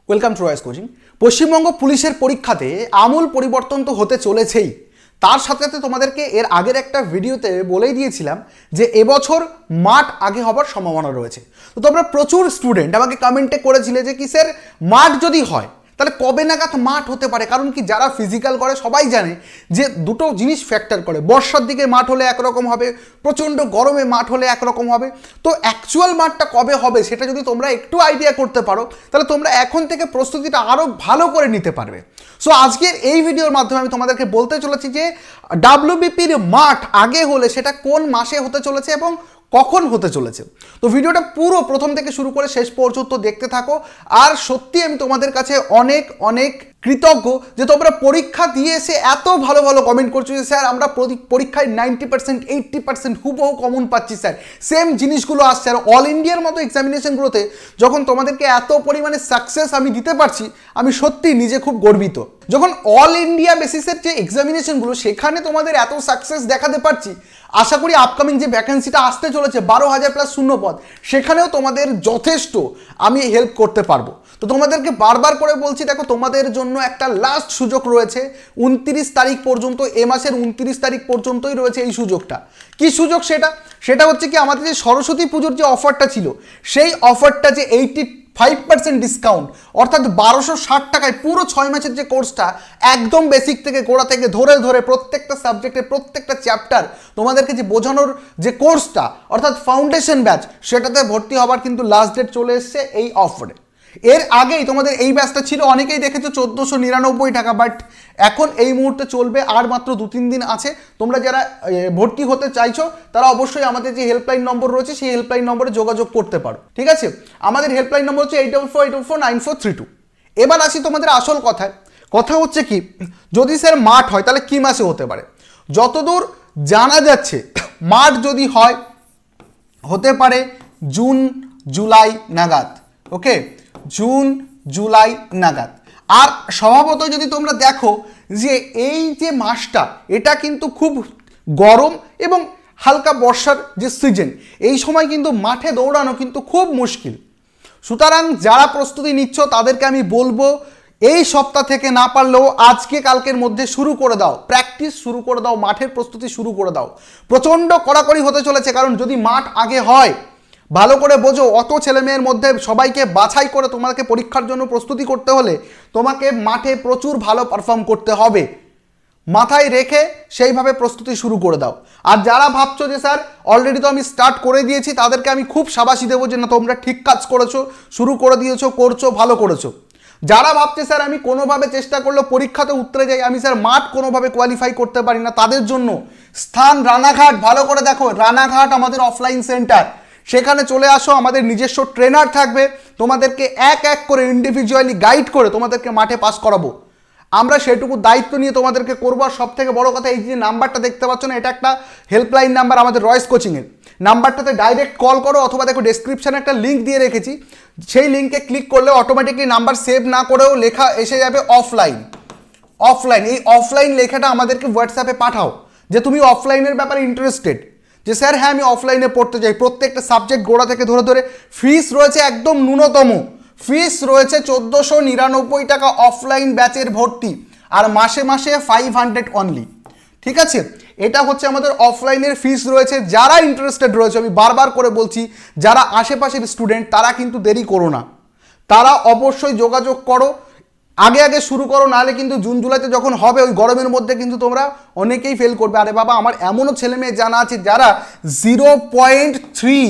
Welcome to Royce coaching. Paschimbanga পুলিশের পরীক্ষাতে আমূল পরিবর্তন তো হতে চলেছেই, তার সাথে সাথে তোমাদেরকে এর আগের একটা ভিডিওতে বলেই দিয়েছিলাম যে এবছর মাঠ আগে হবার সম্ভাবনা রয়েছে। তো তোমরা প্রচুর স্টুডেন্ট আমাকে কমেন্টে করেছিলে যে কি স্যার মাঠ যদি হয় তাহলে কবে নাগাদ মাঠ হতে পারে, কারণ কি যারা ফিজিক্যাল করে সবাই জানে যে দুটো জিনিস ফ্যাক্টর করে, বর্ষার দিকে মাঠ হলে একরকম হবে, প্রচণ্ড গরমে মাঠ হলে একরকম হবে। তো অ্যাকচুয়াল মাঠটা কবে হবে সেটা যদি তোমরা একটু আইডিয়া করতে পারো তাহলে তোমরা এখন থেকে প্রস্তুতিটা আরও ভালো করে নিতে পারবে। সো আজকের এই ভিডিওর মাধ্যমে আমি তোমাদেরকে বলতে চলেছি যে ডাব্লিউবিপির মাঠ আগে হলে সেটা কোন মাসে হতে চলেছে এবং কখন হতে চলেছে। তো ভিডিওটা পুরো প্রথম থেকে শুরু করে শেষ পর্যন্ত দেখতে থাকো। আর সত্যি আমি তোমাদের কাছে অনেক অনেক কৃতজ্ঞ যে তোমরা পরীক্ষা দিয়ে এসে এত ভালো ভালো কমেন্ট করছো যে স্যার আমরা পরীক্ষায় 90% 80% হুবহু কমন পাচ্ছি স্যার, সেম জিনিসগুলো আসছে। আর অল ইন্ডিয়ার মতো এক্সামিনেশনগুলোতে যখন তোমাদেরকে এত পরিমাণে সাকসেস আমি দিতে পারছি আমি সত্যি নিজে খুব গর্বিত। যখন অল ইন্ডিয়া বেসিসের যে এক্সামিনেশনগুলো সেখানে তোমাদের এত সাকসেস দেখাতে পারছি, আশা করি আপকামিং যে ভ্যাকেন্সিটা আসতে চলেছে 12,000 প্লাস শূন্য পদ, সেখানেও তোমাদের যথেষ্ট আমি হেল্প করতে পারবো। তো তোমাদেরকে বারবার করে বলছি, দেখো তোমাদের জন্য একটা লাস্ট সুযোগ রয়েছে 29 তারিখ পর্যন্ত, এ মাসের 29 তারিখ পর্যন্তই রয়েছে এই সুযোগটা। কি সুযোগ সেটা হচ্ছে কি আমাদের যে সরস্বতী পুজোর যে অফারটা ছিল সেই অফারটা যে 85% ডিসকাউন্ট অর্থাৎ 1260 টাকায় পুরো 6 মাসের যে কোর্সটা একদম বেসিক থেকে গোড়া থেকে ধরে ধরে প্রত্যেকটা সাবজেক্টের প্রত্যেকটা চ্যাপ্টার তোমাদেরকে যে বোঝানোর যে কোর্সটা অর্থাৎ ফাউন্ডেশন ব্যাচ সেটাতে ভর্তি হবার কিন্তু লাস্ট ডেট চলে এসছে এই অফারে। এর আগেই তোমাদের এই ব্যাচটা ছিল, অনেকেই দেখেছো 1499 টাকা, বাট এখন এই মুহূর্তে চলবে আর মাত্র 2-3 দিন আছে। তোমরা যারা ভর্তি হতে চাইছো তারা অবশ্যই আমাদের যে হেল্পলাইন নম্বর রয়েছে সেই হেল্পলাইন নম্বরে যোগাযোগ করতে পারো, ঠিক আছে? আমাদের হেল্পলাইন নম্বর হচ্ছে 8448449432। এবার আসি তোমাদের আসল কথা হচ্ছে কি, যদি স্যার মাঠ হয় তাহলে কি মাসে হতে পারে? যতদূর জানা যাচ্ছে মাঠ যদি হয় হতে পারে জুন জুলাই নাগাদ, ওকে, জুন জুলাই নাগাদ। আর স্বভাবত যদি তোমরা দেখো যে এই যে মাসটা এটা কিন্তু খুব গরম এবং হালকা বর্ষার যে সিজন, এই সময় কিন্তু মাঠে দৌড়ানো কিন্তু খুব মুশকিল। সুতরাং যারা প্রস্তুতি নিচ্ছ তাদেরকে আমি বলবো এই সপ্তাহ থেকে না পারলেও আজকে কালকের মধ্যে শুরু করে দাও, প্র্যাকটিস শুরু করে দাও, মাঠের প্রস্তুতি শুরু করে দাও। প্রচণ্ড কড়াকড়ি হতে চলেছে, কারণ যদি মাঠ আগে হয় ভালো করে বোঝো, অত ছেলেমেয়ের মধ্যে সবাইকে বাছাই করে তোমাকে পরীক্ষার জন্য প্রস্তুতি করতে হলে তোমাকে মাঠে প্রচুর ভালো পারফর্ম করতে হবে। মাথায় রেখে সেইভাবে প্রস্তুতি শুরু করে দাও। আর যারা ভাবছো যে স্যার অলরেডি তো আমি স্টার্ট করে দিয়েছি, তাদেরকে আমি খুব শাবাশি দেবো যে না তোমরা ঠিক কাজ করেছো, শুরু করে দিয়েছো, করছো, ভালো করেছো। যারা ভাবছে স্যার আমি কোনোভাবে চেষ্টা করলেও পরীক্ষাতে উতরে যাই, আমি স্যার মাঠ কোনোভাবে কোয়ালিফাই করতে পারি না, তাদের জন্য স্থান রানাঘাট। ভালো করে দেখো, রানাঘাট আমাদের অফলাইন সেন্টার, সেখানে চলে আসো। আমাদের নিজস্ব ট্রেনার থাকবে, তোমাদেরকে এক এক করে ইন্ডিভিজুয়ালি গাইড করে তোমাদেরকে মাঠে পাস করাবো। আমরা সেটুকু দায়িত্ব নিয়ে তোমাদেরকে করবো। আর সব থেকে বড়ো কথা, এই যে নাম্বারটা দেখতে পাচ্ছ না, এটা একটা হেল্পলাইন নাম্বার আমাদের রয়েস কোচিংয়ের। নাম্বারটাতে ডাইরেক্ট কল করো, অথবা দেখো ডেসক্রিপশানে একটা লিঙ্ক দিয়ে রেখেছি, সেই লিঙ্কে ক্লিক করলে অটোমেটিকলি নাম্বার সেভ না করেও লেখা এসে যাবে অফলাইন। এই অফলাইন লেখাটা আমাদেরকে হোয়াটসঅ্যাপে পাঠাও যে তুমি অফলাইনের ব্যাপারে ইন্টারেস্টেড, যে স্যার হ্যাঁ আমি অফলাইনে পড়তে চাই। প্রত্যেকটা সাবজেক্ট গোড়া থেকে ধরে ধরে ফিস রয়েছে একদম ন্যূনতম, ফিস রয়েছে 1499 টাকা অফলাইন ব্যাচের ভর্তি, আর মাসে মাসে 500 অনলি, ঠিক আছে? এটা হচ্ছে আমাদের অফলাইনের ফিস রয়েছে। যারা ইন্টারেস্টেড রয়েছে, আমি বারবার করে বলছি, যারা আশেপাশের স্টুডেন্ট তারা কিন্তু দেরি করো না, তারা অবশ্যই যোগাযোগ করো, আগে শুরু করো, নাহলে কিন্তু জুন জুলাইতে যখন হবে ওই গরমের মধ্যে কিন্তু তোমরা অনেকেই ফেল করবে। আরে বাবা, আমার এমনও ছেলে মেয়ে জানা আছে যারা 0.3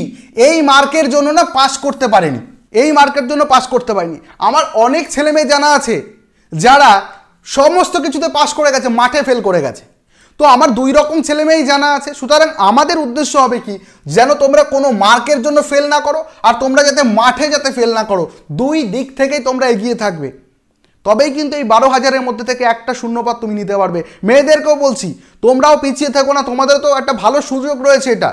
এই মার্কের জন্য না পাস করতে পারেনি, আমার অনেক ছেলে মেয়ে জানা আছে যারা সমস্ত কিছুতে পাস করে গেছে, মাঠে ফেল করে গেছে। তো আমার দুই রকম ছেলে মেয়েই জানা আছে। সুতরাং আমাদের উদ্দেশ্য হবে কি, যেন তোমরা কোনো মার্কের জন্য ফেল না করো, আর তোমরা যাতে মাঠে যাতে ফেল না করো, দুই দিক থেকেই তোমরা এগিয়ে থাকবে। তবেই কিন্তু এই 12,000-এর মধ্যে থেকে একটা শূন্যপদ তুমি নিতে পারবে। মেয়েদেরকেও বলছি, তোমরাও পিছিয়ে থাকো না, তোমাদের তো একটা ভালো সুযোগ রয়েছে, এটা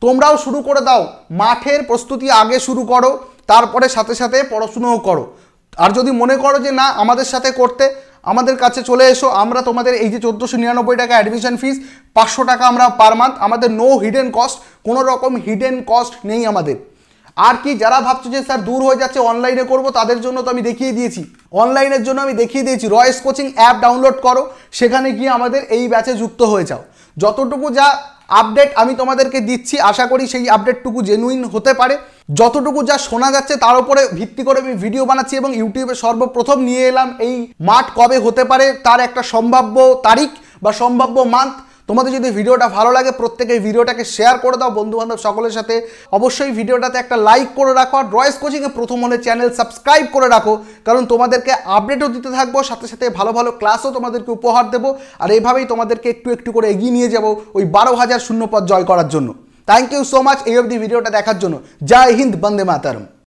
তোমরাও শুরু করে দাও। মাঠের প্রস্তুতি আগে শুরু করো, তারপরে সাথে সাথে পড়াশুনোও করো। আর যদি মনে করো যে না আমাদের সাথে করতে, আমাদের কাছে চলে এসো। আমরা তোমাদের এই যে 1499 টাকা অ্যাডমিশন ফিস, 500 টাকা আমরা পার মান্থ, আমাদের নো হিডেন কস্ট, কোনো রকম হিডেন কস্ট নেই আমাদের। আর কি যারা ভাবছো যে স্যার দূর হয়ে যাচ্ছে অনলাইনে করব, তাদের জন্য তো আমি দেখিয়ে দিয়েছি, অনলাইনের জন্য আমি দেখিয়ে দিয়েছি। রয়েস কোচিং অ্যাপ ডাউনলোড করো, সেখানে গিয়ে আমাদের এই ব্যাচে যুক্ত হয়ে যাও। যতটুকু যা আপডেট আমি তোমাদেরকে দিচ্ছি, আশা করি সেই আপডেটটুকু জেনুইন হতে পারে। যতটুকু যা শোনা যাচ্ছে তার উপরে ভিত্তি করে আমি ভিডিও বানাচ্ছি এবং ইউটিউবে সর্বপ্রথম নিয়ে এলাম এই মাঠ কবে হতে পারে তার একটা সম্ভাব্য তারিখ বা সম্ভাব্য মান্থ। তোমাদের যদি ভিডিওটা ভালো লাগে প্রত্যেকে ভিডিওটাকে শেয়ার করে দাও বন্ধুবান্ধব সকলের সাথে। অবশ্যই ভিডিওটাতে একটা লাইক করে রাখো, আর রয়েস কোচিংয়ে প্রথম হলে চ্যানেল সাবস্ক্রাইব করে রাখো, কারণ তোমাদেরকে আপডেটও দিতে থাকবো, সাথে সাথে ভালো ভালো ক্লাসও তোমাদেরকে উপহার দেবো। আর এইভাবেই তোমাদেরকে একটু একটু করে এগিয়ে নিয়ে যাবো ওই 12,000 শূন্যপদ জয় করার জন্য। থ্যাংক ইউ সো মাচ এই অবধি ভিডিওটা দেখার জন্য। জয় হিন্দ, বন্দে মাতরম।